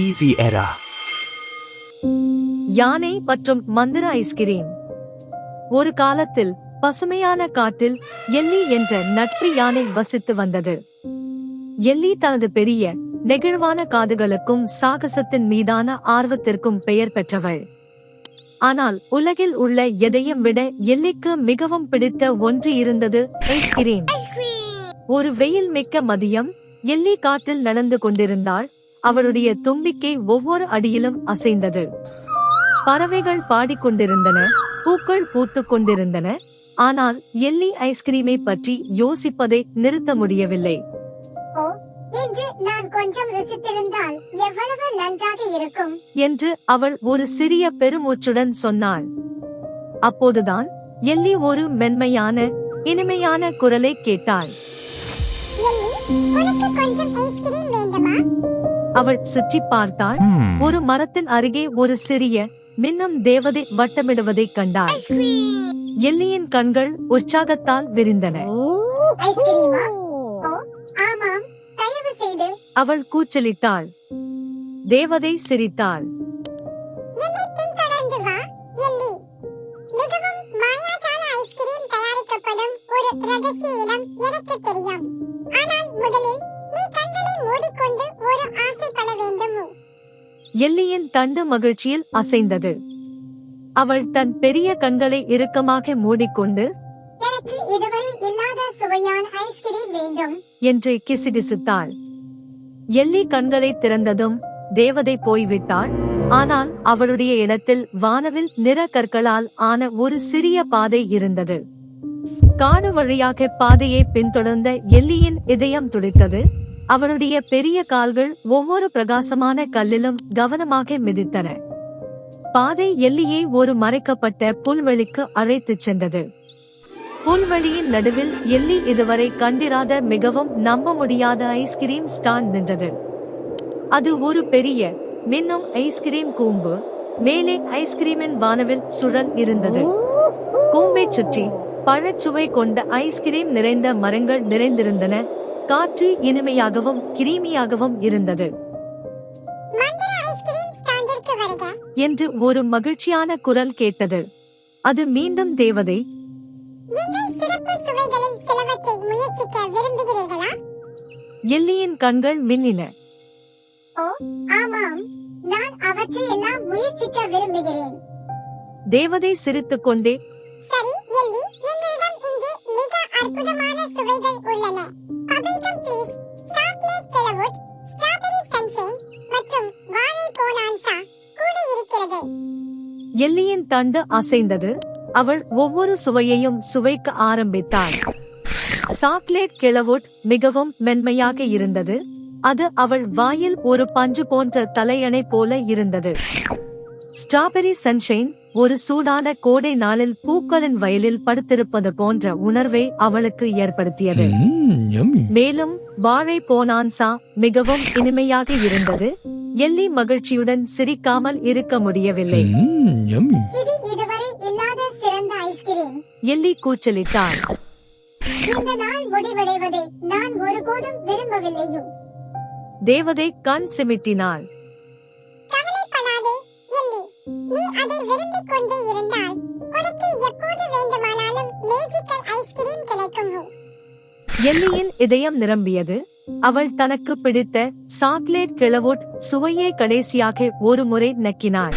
Easy Era. யானை மற்றும் மந்திர ஐஸ்கிரீம். ஒரு காலத்தில் பசுமையான காட்டில் எல்லி என்ற நட்பு யானை வசித்து வந்தது. எல்லி தனது பெரிய நெகிழ்வான காதுகளுக்கும் சாகசத்தின் மீதான ஆர்வத்திற்கும் பெயர் பெற்றவள். ஆனால் உலகில் உள்ள எதையும் விட எல்லிக்கு மிகவும் பிடித்த ஒன்று இருந்தது, ஐஸ்கிரீம். ஒரு வெயில் மிக்க மதியம் எல்லி காட்டில் நடந்து கொண்டிருந்தாள். அவளுடைய தும்பிக்கை ஒவ்வொரு அடியிலும் அசைந்தது. பறவைகள் பாடிக்கொண்டிருந்தன, பூக்கள் பூத்துக் கொண்டிருந்தன. ஆனால் எல்லி ஐஸ்கிரீமை பற்றி யோசிப்பதை நிறுத்த முடியவில்லை. நான் கொஞ்சம் ருசித்திருந்தால் எவ்வளவு நன்றாக இருக்கும் என்று அவள் ஒரு சிறிய பெருமூச்சுடன் சொன்னாள். அப்போதுதான் எல்லி ஒரு மென்மையான இனிமையான குரலை கேட்டாள். அவள் சுற்றி பார்த்தாள். ஒரு மரத்தின் அருகே ஒரு சிறிய மின்னும் தேவதை வட்டமிடுவதைக் கண்டாள். எல்லியின் கண்கள் உற்சாகத்தால் விரிந்தன. அவள் கூச்சலிட்டாள். தேவதை சிரித்தாள். எல்லியின் தண்டு மகிழ்ச்சியில் அசைந்தது. அவள் தன் பெரிய கண்களை இறுக்கமாக மூடிக்கொண்டு எனக்கு இதுவரை இல்லாத சுவையான ஐஸ்கிரீம் வேண்டும் என்று கிசுகிசுத்தாள். எல்லி கண்களை திறந்ததும் தேவதை போய்விட்டாள். ஆனால் அவளுடைய இடத்தில் வானவில் நிற கற்களால் ஆன ஒரு சிறிய பாதை இருந்தது. காடு வழியாக பாதையை பின்தொடர்ந்த எல்லியின் இதயம் துடித்தது. அவளுடைய பெரிய கால்கள் ஒவ்வொரு பிரகாசமான கல்லிலும் கவனமாக மிதித்தன. பாதை எல்லியை ஒரு மறைக்கப்பட்ட புல்வெளிக்கு அழைத்துச் சென்றது. புல்வெளியின் நடுவில் எல்லி இதுவரை கண்டிராத மிகவும் நம்ப முடியாத ஐஸ்கிரீம் ஸ்டாண்ட் நின்றது. அது ஒரு பெரிய மின்னும் ஐஸ்கிரீம் கூம்பு. மேலே ஐஸ்கிரீமின் வானவில் சுழல் இருந்தது. கூம்பை சுற்றி பழச்சுவை கொண்ட ஐஸ்கிரீம் நிறைந்த மரங்கள் நிறைந்திருந்தன. காற்று இனிமையாகவும் கிரீமியாகவும் இருந்தது. என்று ஒரு மகிழ்ச்சியான குரல் கேட்டது. அது மீண்டும் தேவதை. எல்லியின் கண்கள் மின்னின. தேவதை சிரித்துக் கொண்டே, சரி எல்லி, எங்களிடம் இங்கே மிக அற்புதமான சுவைகள் உள்ளன. Bubblegum please, chocolate கெலவுட், strawberry sunshine மற்றும் வாழை போனான்சா கூட இருக்கிறது. எல்லியின் தண்டு அசைந்தது. அவள் ஒவ்வொரு சுவையையும் சுவைக்க ஆரம்பித்தாள். சாக்லேட் கெலவுட் மிகவும் மென்மையாக இருந்தது. அது அவள் வாயில் ஒரு பஞ்சு போன்ற தலையணை போல இருந்தது. ஸ்ட்ராபெரி சன்ஷைன் ஒரு சூடான கோடை நாளில் பூக்களின் வயலில் படுத்திருப்பது போன்ற உணர்வை அவளுக்கு ஏற்படுத்தியது. மேலும் வாழை போனான்சா மிகவும் இனிமையாக இருந்தது. எல்லி மகிழ்ச்சியுடன் சிரிக்காமல் இருக்க முடியவில்லை. இது இதுவரை இல்லாத சிறந்த ஐஸ்கிரீம். எல்லி கூச்சலிட்டாள். இந்த நாள் முடிவடைவதை நான் ஒருபோதும் விரும்பவில்லையோ. தேவதை கண் சிமிட்டினாள். கவலைப்படாதே எல்லி, நீ அதை விரும்பிக் கொண்டே இருந்தால் உனக்கு எப்போது வேண்டுமானாலும் மேஜிக்கல் ஐஸ்கிரீம் கிடைக்கும். எல்லியின் இதயம் நிரம்பியது. அவள் தனக்கு பிடித்த சாக்லேட் கெலவுட் சுவையை கடைசியாக ஒரு முறை நக்கினாள்.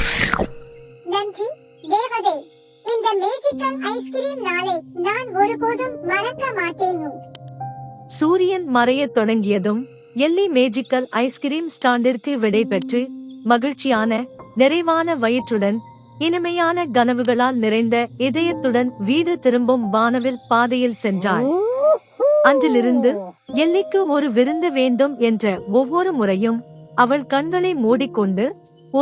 நன்றி தேவதை, இந்த மேஜிக்கல் ஐஸ்கிரீம் நாளை நான் ஒருபோதும் மறக்க மாட்டேன். சூரியன் மறையத் தொடங்கியதும் எல்லி மேஜிக்கல் ஐஸ்கிரீம் ஸ்டாண்டிற்கு விடை பெற்று மகிழ்ச்சியான நிறைவான வயிற்றுடன் இனிமையான கனவுகளால் நிறைந்த இதயத்துடன் வீடு திரும்பும் வானவில் பாதையில் சென்றாள். அன்றிலிருந்து எல்லிக்கு ஒரு விருந்து வேண்டும் என்ற ஒவ்வொரு முறையும் அவள் கண்களை மூடிக்கொண்டு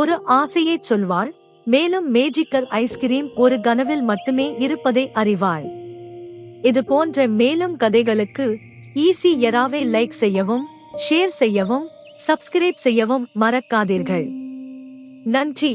ஒரு ஆசையைச் சொல்வாள். மேலும் மேஜிக்கல் ஐஸ்கிரீம் ஒரு கனவில் மட்டுமே இருப்பதை அறிவாள். இது போன்ற மேலும் கதைகளுக்கு ஈஸி எராவை லைக் செய்யவும், ஷேர் செய்யவும், சப்ஸ்கிரைப் செய்யவும் மறக்காதீர்கள். நன்றி.